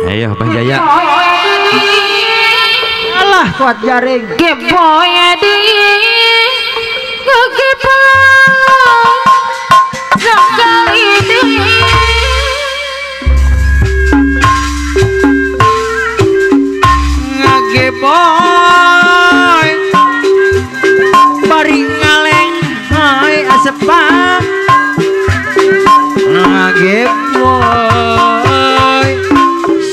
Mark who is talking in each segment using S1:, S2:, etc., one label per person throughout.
S1: Ayo Bang Jaya.
S2: Alah kuat jaring.
S3: Geboy deui gegeboy sekali deui
S2: Ngageboy bari ngaleng hai asepang ngageboy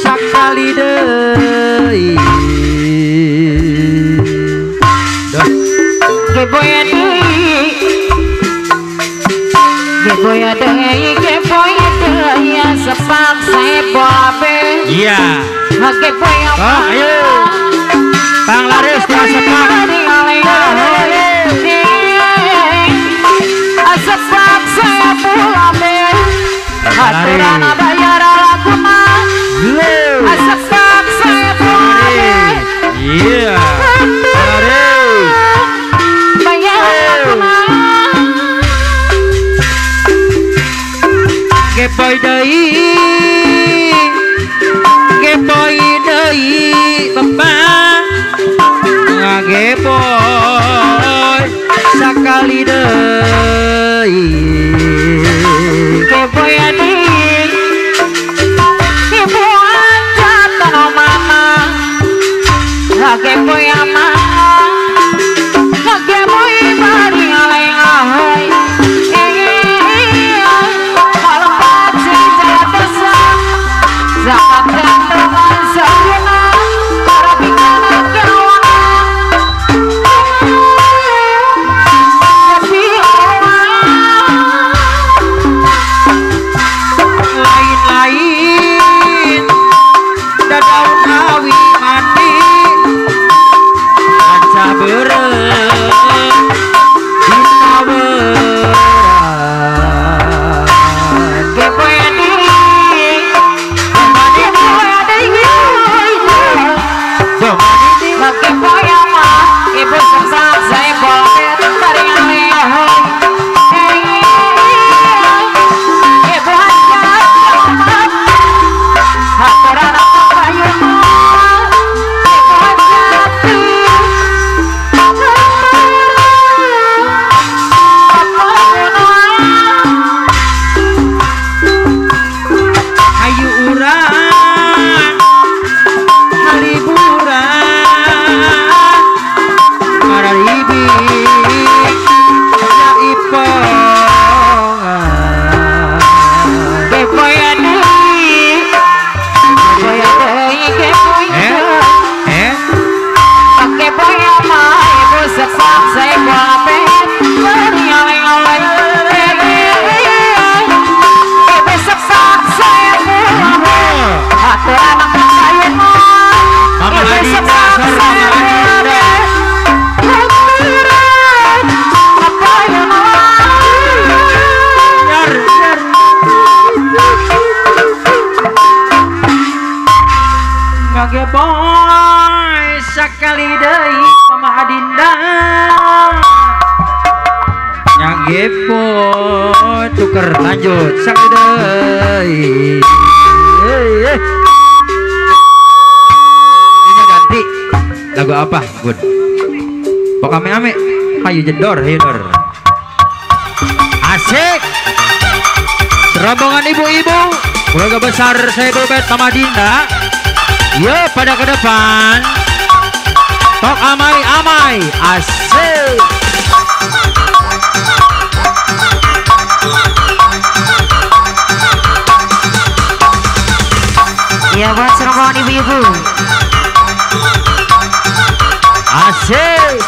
S2: sakali deui
S3: geboy deui sepak sebobe.
S2: iya
S3: Geboy
S2: ayo Bang Laris dia sepak
S3: sepak saya pulame aturan bayar lagu mah sepak saya pulame
S2: iya Laris
S3: bayar lagu mah
S2: Geboy deui Bapak ngageboy sakali deui
S3: geboy deui geboy jatuh mama geboy mama geboy bari ngaleng ahoy malam pagi jatuh zakat gantungan sarina para bikana kawan tapi
S2: lain-lain dadau kawi mandi kanca beureum ditaweran
S3: geboy deui geboy mah ibu sesak saya boleh bari ngaleng ahoy ibu hajat aturan payu mah ibu hajati
S2: ayu urang haliburan mararibi ya ipongan
S3: geboy deui geboy deui geboy mah ibu sesak saya boleh bari ngaleng ibu sesak saya boleh aturan payu mah
S2: Mama
S3: ibu
S2: Adinda,
S3: sesak
S2: sorry,
S3: saya
S2: Mama Adinda. ngageboy sakali deui Mama Adinda ngageboy tuker lanjut sakali deui ini ganti lagu apa Bun? Pok ame-ame payu jedor ayo dor asik serombongan ibu-ibu keluarga besar saya bebet Mama Dinda. Yo pada ke depan. Tok amai-amai. Asik.
S3: Ya buat serombongan ibu-ibu
S2: Asik.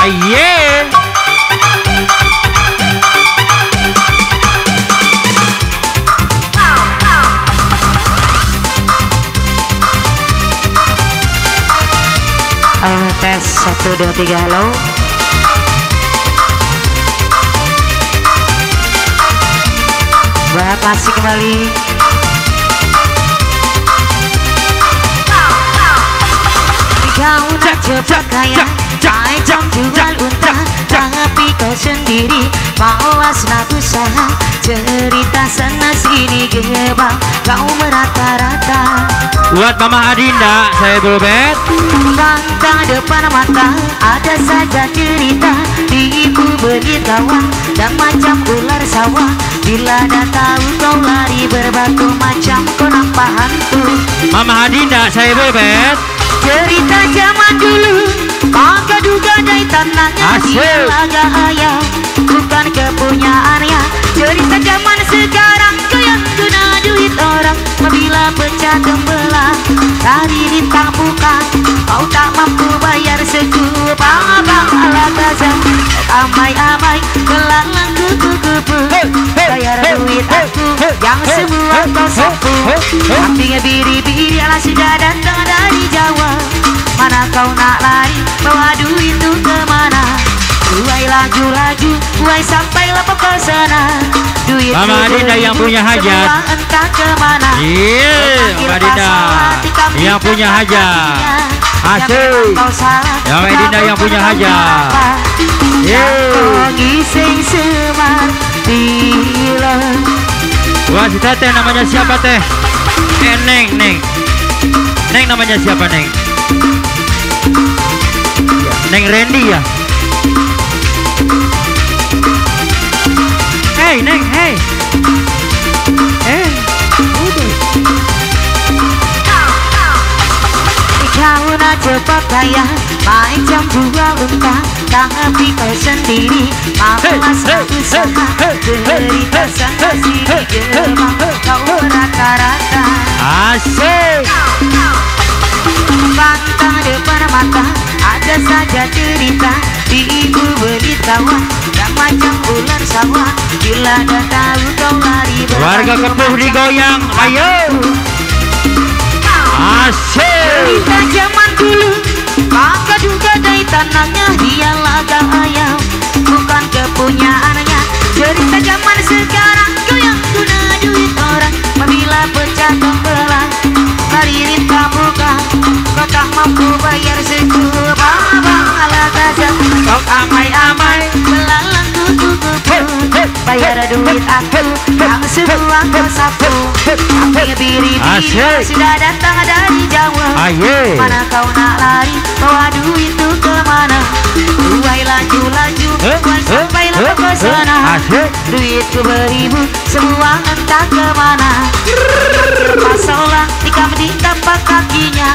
S2: Aye.
S3: tes 1 2 3 halo. Barat masih kembali. Kau nak cepat kaya macam jual unta, tapi kau sendiri malas nak usaha. Cerita sana sini gebang, kau merata-rata.
S2: Buat Mama Adinda, saya Bulbet.
S3: Bangka depan mata, ada saja cerita. Ibu beritahuan dan macam ular sawah. Bila dah tahu kau lari berbatu macam kau nampak hantu.
S2: Mama Adinda, saya Bulbet.
S3: Cerita zaman dulu, maka duga dari tanahnya dia laga ayam, bukan kepunyaannya. Cerita zaman sekarang kau yang guna duit orang. Apabila pecah tembelah dari lintang bukan, kau tak mampu bayar sekup. Abang ala gazah, amai-amai melalang kupu-kupu. Bayar duit aku yang semua kau sapu. Sampingnya biri-biri ala sudah datang dari Jawa. Mana kau nak lari, bawa duit itu kemana? Uai laju-laju, uai sampai lepas ke sana. Duit
S2: Mama Adinda yang punya hajat.
S3: Entah kemana.
S2: Iya, Mama Adinda yang punya hajat. Asik. Mama Adinda yang punya hajat.
S3: Gising semar bila.
S2: Wah, si Teteh namanya siapa Teh? Neng. Neng namanya siapa Neng? Neng Randy ya? Hey Neng, hey.
S3: Kau nak cepat kaya, macam jual unta, tapi kau sendiri malas nak usaha. Cerita sana sini gebang, kau rata-rata.
S2: Asik.
S3: Bantah depan mata, ada saja cerita. Ibu beritahuan dan macam ular sawah. Bila dah tahu kau lari
S2: Warga Kepuh digoyang, ayo. Asik.
S3: Cerita zaman dulu, maka juga dari tanahnya dia laga ayam, bukan kepunyaannya. Cerita zaman sekarang kau yang guna duit orang. Apabila pecah tembelah dari lintang buka, kau tak mampu bayar sekup. Abang ala gazah, kau amai-amai melalang kupu-kupu. Bayar duit aku yang semua kau sapu. Tapi biri-biri sudah datang dari Jawa. Mana kau nak lari, bawa duit itu kemana? Uai laju-laju, uai sampai lepas ke sana. Duitku beribu, semua entah kemana. Masalah tikam di tapak kakinya.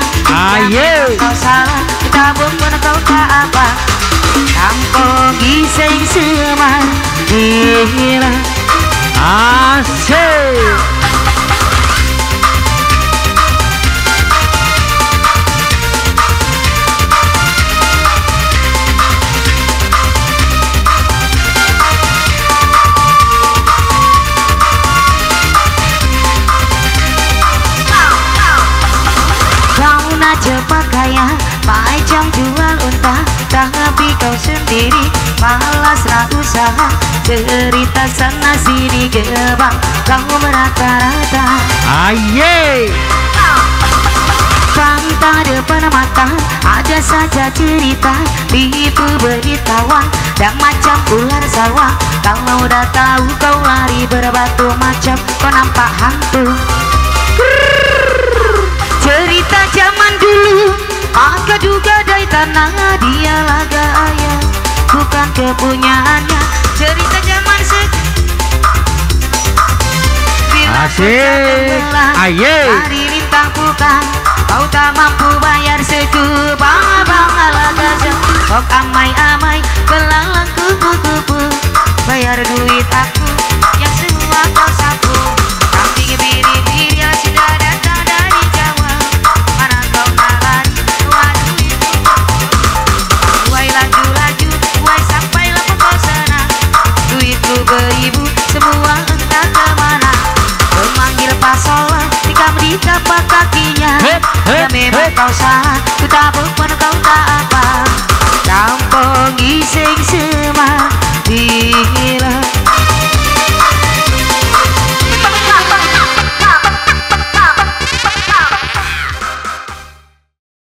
S3: Kau salah, tabung pun kau tak apa. Kampung gising semar gila.
S2: Asik.
S3: Cepat kaya, macam jual unta, tapi kau sendiri malas nak usaha. Cerita sana sini gebang, kau merata-rata.
S2: Aye.
S3: Bantah depan mata, ada saja cerita. Ibu beritahuan dan macam ular sawah. Kalau udah tahu kau lari berbatu macam kau nampak hantu. Cerita zaman dulu, maka duga dari tanah dia laga ayam, bukan kepunyaannya. Cerita zaman
S2: asik. Aye.
S3: Hari lintang bukan, kau tak mampu bayar sekup. Abang ala gazah, kau amai-amai belalang kupu-kupu. Bayar duit aku